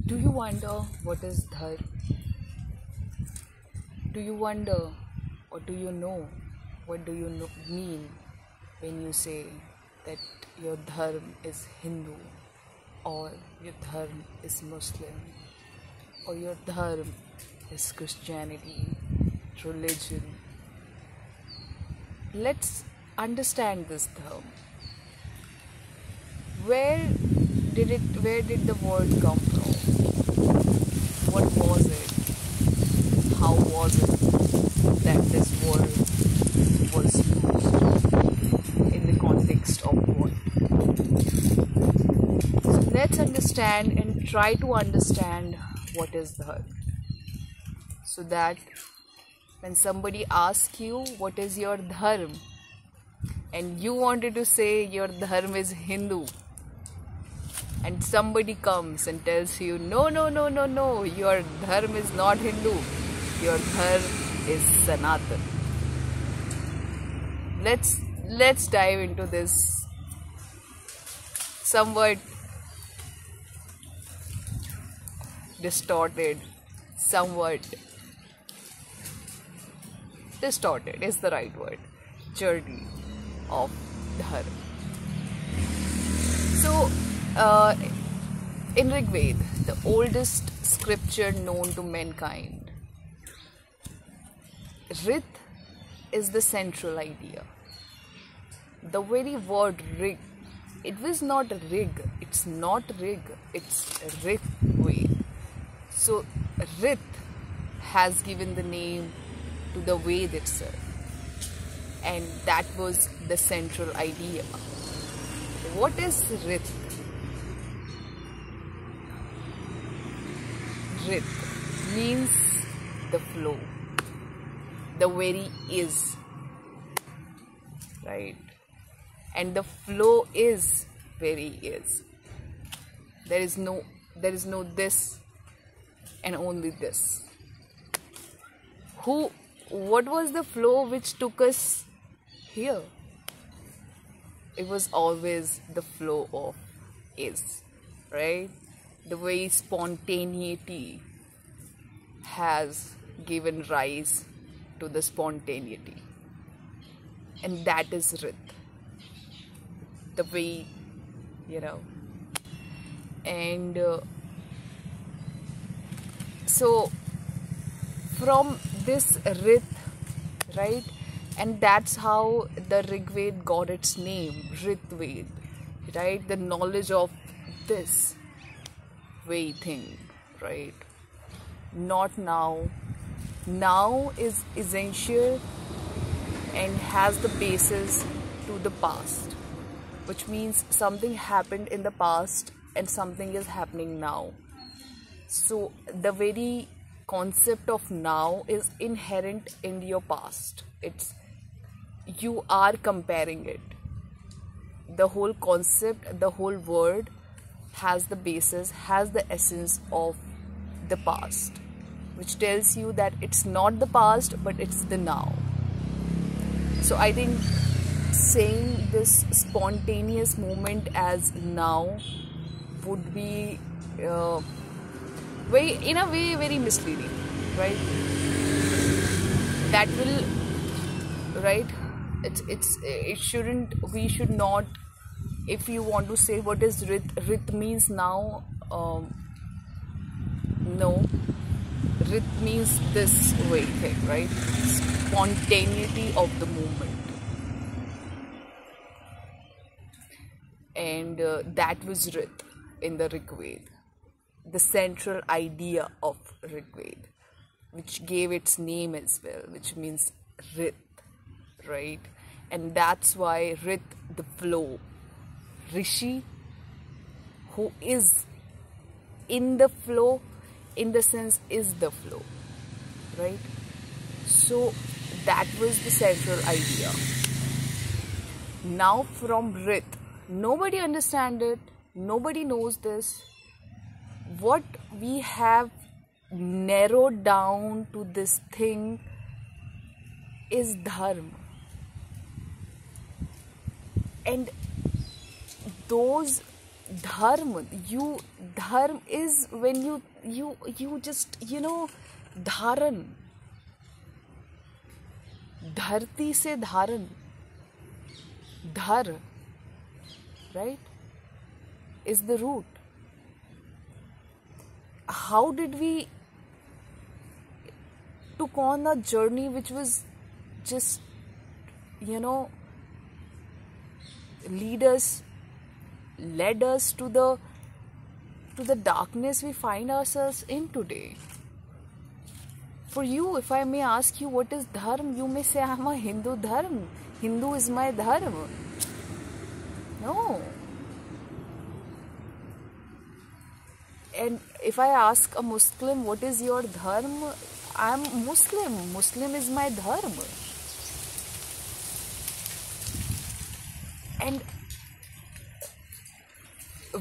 Do you wonder what is dharma? Do you wonder or do you know what do you mean when you say that your dharma is Hindu or your dharma is Muslim or your dharma is Christianity, religion? Let's understand this dharma. Where did the word come from? What was it? How was it that this word was used? In the context of what? So let's understand and try to understand what is dharma. So that when somebody asks you what is your dharma and you wanted to say your dharma is Hindu, and somebody comes and tells you, no, your dharma is not Hindu, your dharma is Sanatan. Let's dive into this somewhat distorted is the right word, journey of dharma. So, in Rig Veda, the oldest scripture known to mankind, Rit is the central idea. The very word Rig, it was not Rig, it's not Rig, it's Rig Veda. So Rit has given the name to the Veda itself, and that was the central idea. What is Rit? Rit means the flow, the very is, right? And the flow is very is. There is no this and only this. What was the flow which took us here? It was always the flow of is, right? The way spontaneity has given rise to the spontaneity, and that is Rit. The way, and so from this Rit, right? And that's how the Rig Veda got its name, Rit Veda, right? The knowledge of this way thing, right? Not now. Now is essential and has the basis to the past, which means something happened in the past and something is happening now. So the very concept of now is inherent in your past. You are comparing it. The whole concept, the whole word has the basis, has the essence of the past, which tells you that it's not the past, but it's the now. So I think saying this spontaneous moment as now would be in a way very misleading, right? That will, right? We should not, if you want to say what is Rit means now, no, Rit means this way thing, right? Spontaneity of the movement. And that was Rit in the Rig Veda, the central idea of Rig Veda, which gave its name as well, which means Rit, right? And that's why Rit, the flow, Rishi, who is in the flow, in the sense is the flow, right? So that was the central idea. Now from Rit, nobody understands it, nobody knows this. What we have narrowed down to this thing is dharma. And those dharma, dharma is when you just, dharan, dharti se dharan, dhar, right, is the root. How did we took on a journey which was just, led us to the darkness we find ourselves in today. For you, if I may ask you what is dharma, you may say, I'm a Hindu dharma. Hindu is my dharma. No. And if I ask a Muslim, what is your dharma? I'm Muslim. Muslim is my dharma. And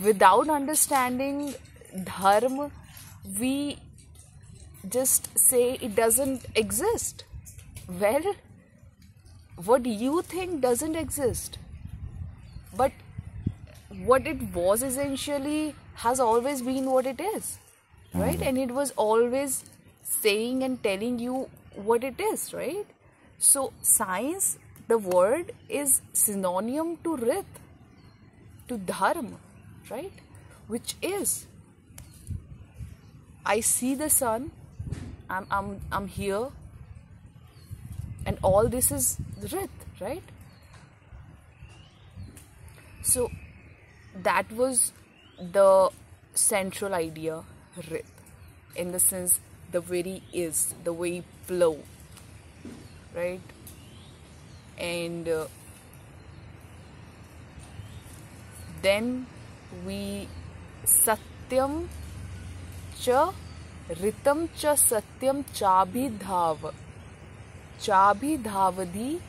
without understanding dharma, we just say it doesn't exist. Well, what you think doesn't exist. But what it was essentially has always been what it is, right? And it was always saying and telling you what it is, right? So science, the word, is synonym to rit, to dharma, right? Which is, I see the sun, I'm here, and all this is rit, right? So that was the central idea, rit, in the sense the very is, the way flow, right? And then we satyam cha ritam cha satyam chabhidhavadi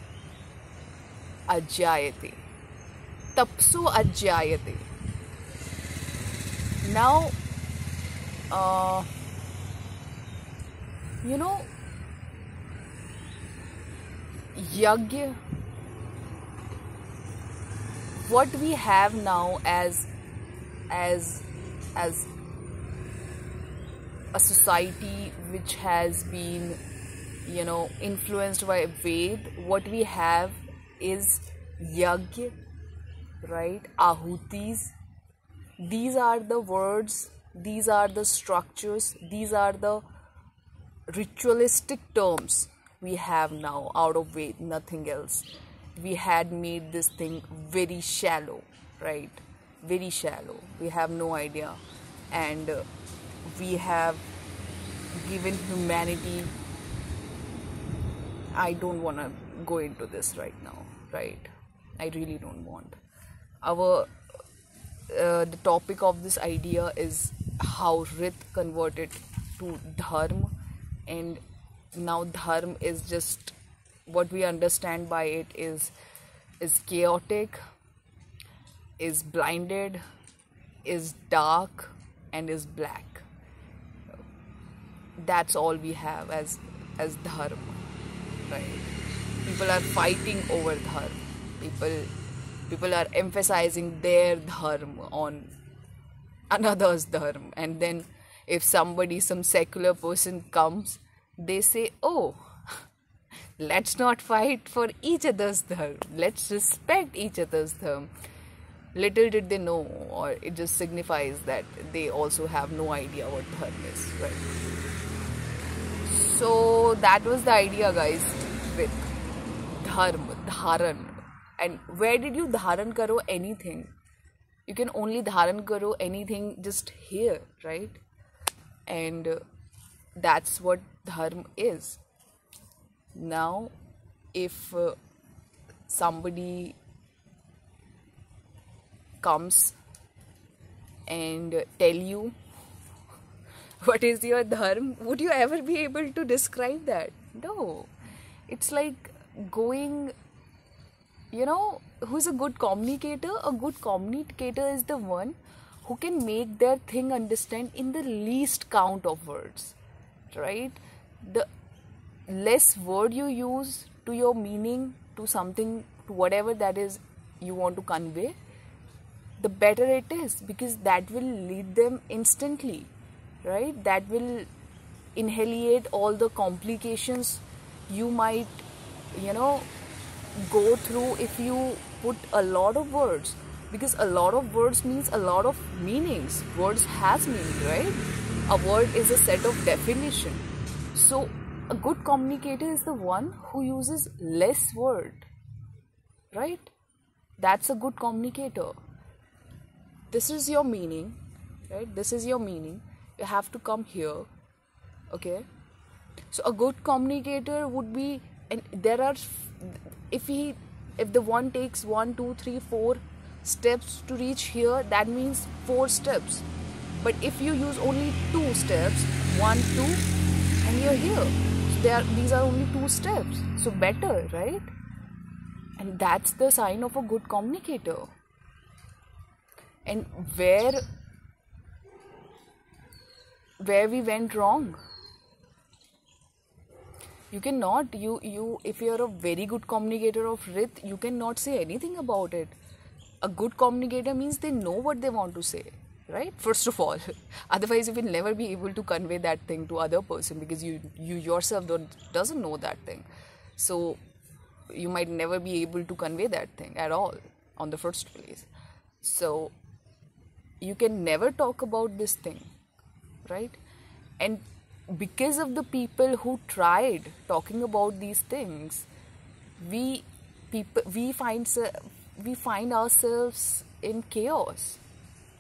ajayate tapsu ajayate. Now, yagya, what we have now as a society which has been, influenced by Ved, what we have is yagya, right? Ahutis. These are the words, these are the structures, these are the ritualistic terms we have now out of Ved, nothing else. We had made this thing very shallow, right? Very shallow. We have no idea. And we have given humanity, I don't want to go into this right now, right? I really don't want. The topic of this idea is how rit converted to dharma, and now dharma is just, what we understand by it is chaotic, is blinded, is dark, and is black. That's all we have as dharma, right? People are fighting over dharma. People are emphasizing their dharma on another's dharma, and then if some secular person comes, they say, oh, let's not fight for each other's dharma, let's respect each other's dharma. Little did they know, or it just signifies that they also have no idea what dharma is, right? So that was the idea, guys, with dharma, dharan. And where did you dharan karo anything? You can only dharan karo anything just here, right? And that's what dharma is. Now, if somebody comes and tell you what is your dharma, would you ever be able to describe that? No. It's like going, who's a good communicator? A good communicator is the one who can make their thing understand in the least count of words, right? The less word you use to your meaning, to something, to whatever that is you want to convey, the better it is, because that will lead them instantly, right? That will annihilate all the complications you might, you know, go through if you put a lot of words, because a lot of words means a lot of meanings. Words has meaning, right? A word is a set of definition. So a good communicator is the one who uses less word, right? That's a good communicator. This is your meaning, right? This is your meaning. You have to come here, okay? So a good communicator would be, and there are, if the one takes 1, 2, 3, 4 steps to reach here, that means 4 steps. But if you use only 2 steps, 1, 2, and you're here. So these are only 2 steps. So better, right? And that's the sign of a good communicator. And where we went wrong, you cannot, if you're a very good communicator of Rit, you cannot say anything about it. A good communicator means they know what they want to say, right? First of all. Otherwise you will never be able to convey that thing to other person, because you yourself doesn't know that thing. So you might never be able to convey that thing at all on the first place. So you can never talk about this thing, right? And because of the people who tried talking about these things, we find ourselves in chaos,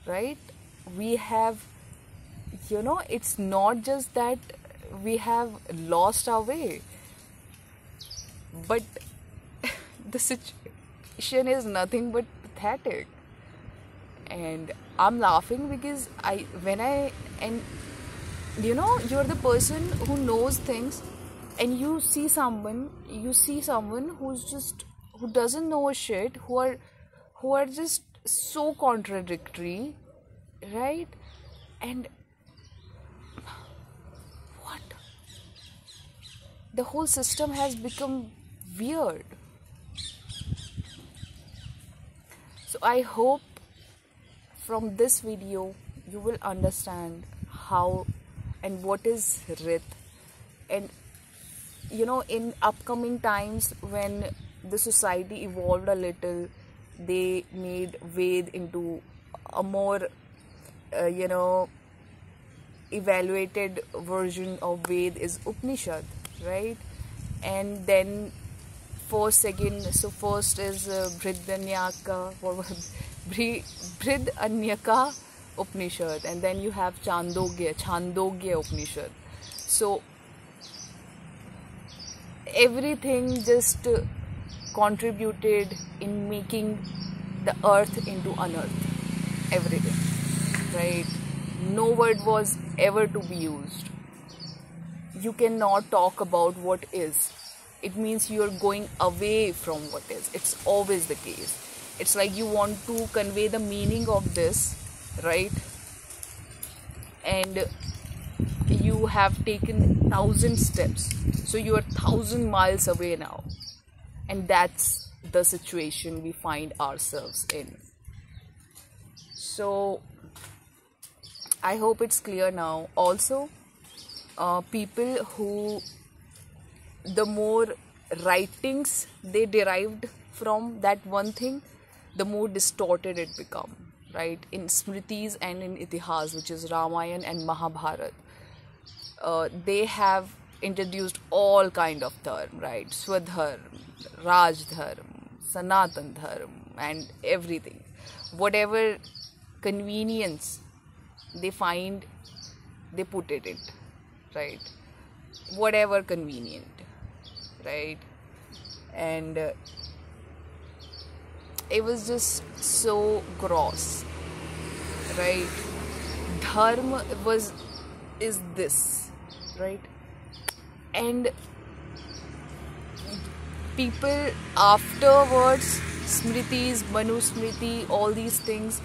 right? We have, it's not just that we have lost our way, but the situation is nothing but pathetic. And I'm laughing because you're the person who knows things, and you see someone who doesn't know a shit, who are just so contradictory, right? And what? The whole system has become weird. So I hope from this video you will understand how and what is Rit. And in upcoming times, when the society evolved a little, they made Ved into a more evaluated version of Ved is Upanishad, right? And then first is Bridanyaka Upanishad, and then you have Chandogya Upanishad. So everything just contributed in making the earth into unearth. Everything, right? No word was ever to be used. You cannot talk about what is. It means you're going away from what is. It's always the case. It's like you want to convey the meaning of this, right? And you have taken 1,000 steps. So you are 1,000 miles away now. And that's the situation we find ourselves in. So I hope it's clear now. Also, people who, the more writings they derived from that one thing, the more distorted it become, right? In Smritis and in Itihas, which is Ramayana and Mahabharata, they have introduced all kind of dharma, right? Swadharma, Rajdharma, Sanatan Dharma, and everything. Whatever convenience they find, they put it in, right? Whatever convenient, right? And it was just so gross, right? Dharma is this, right? And people afterwards, Smritis, Manusmriti, all these things,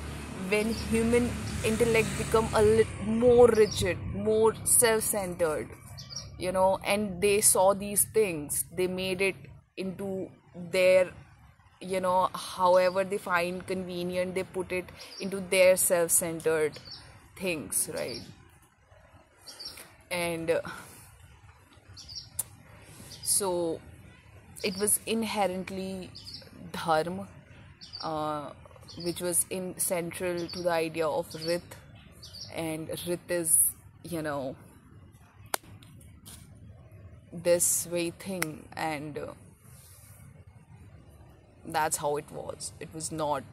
when human intellect become a little more rigid, more self-centered, and they saw these things, they made it into their however they find convenient, they put it into their self-centered things, right? And so it was inherently dharma, which was central to the idea of rit. And rit is, this way thing, and that's how it was. It was not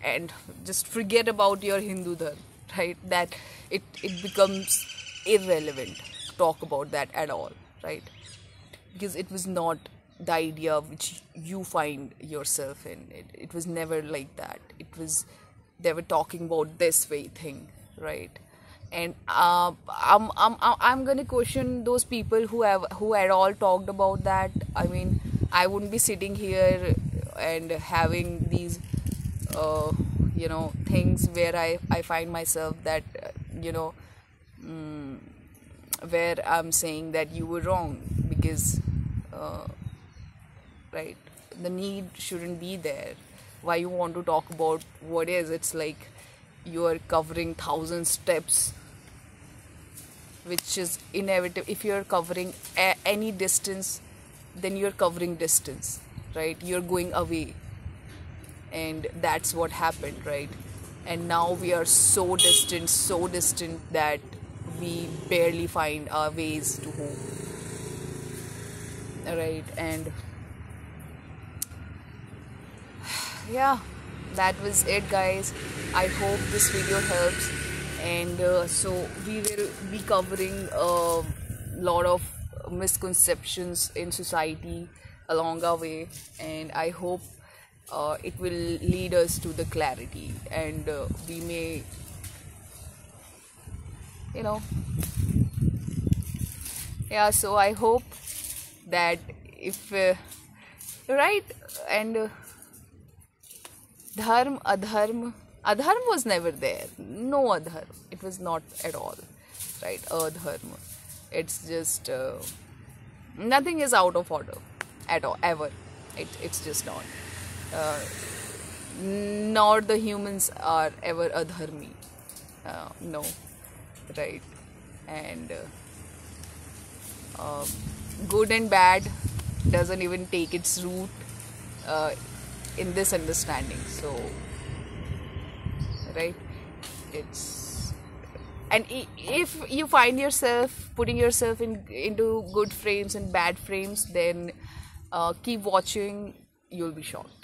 and just forget about your Hindu dharma, right? That it becomes irrelevant to talk about that at all, right? Because it was not the idea which you find yourself in. It was never like that. They were talking about this way thing, right? And I'm gonna question those people who had all talked about that. I mean, I wouldn't be sitting here and having these things where I find myself that where I'm saying that you were wrong, because right, the need shouldn't be there. Why you want to talk about what is? It's like you're covering 1,000 steps, which is inevitable. If you're covering any distance, then you're covering distance, right? You're going away, and that's what happened, right? And now we are so distant that we barely find our ways to home, right? And yeah, that was it, guys. I hope this video helps. And so we will be covering a lot of misconceptions in society along our way, and I hope it will lead us to the clarity, and we may so I hope that if right. And dharma, adharma was never there. No adharma. It was not at all, right? Adharma. It's just nothing is out of order at all, ever. It's just not. Nor the humans are ever adharmi. No, right? And good and bad doesn't even take its root in this understanding. So, right, and if you find yourself putting yourself into good frames and bad frames, then keep watching. You'll be shocked.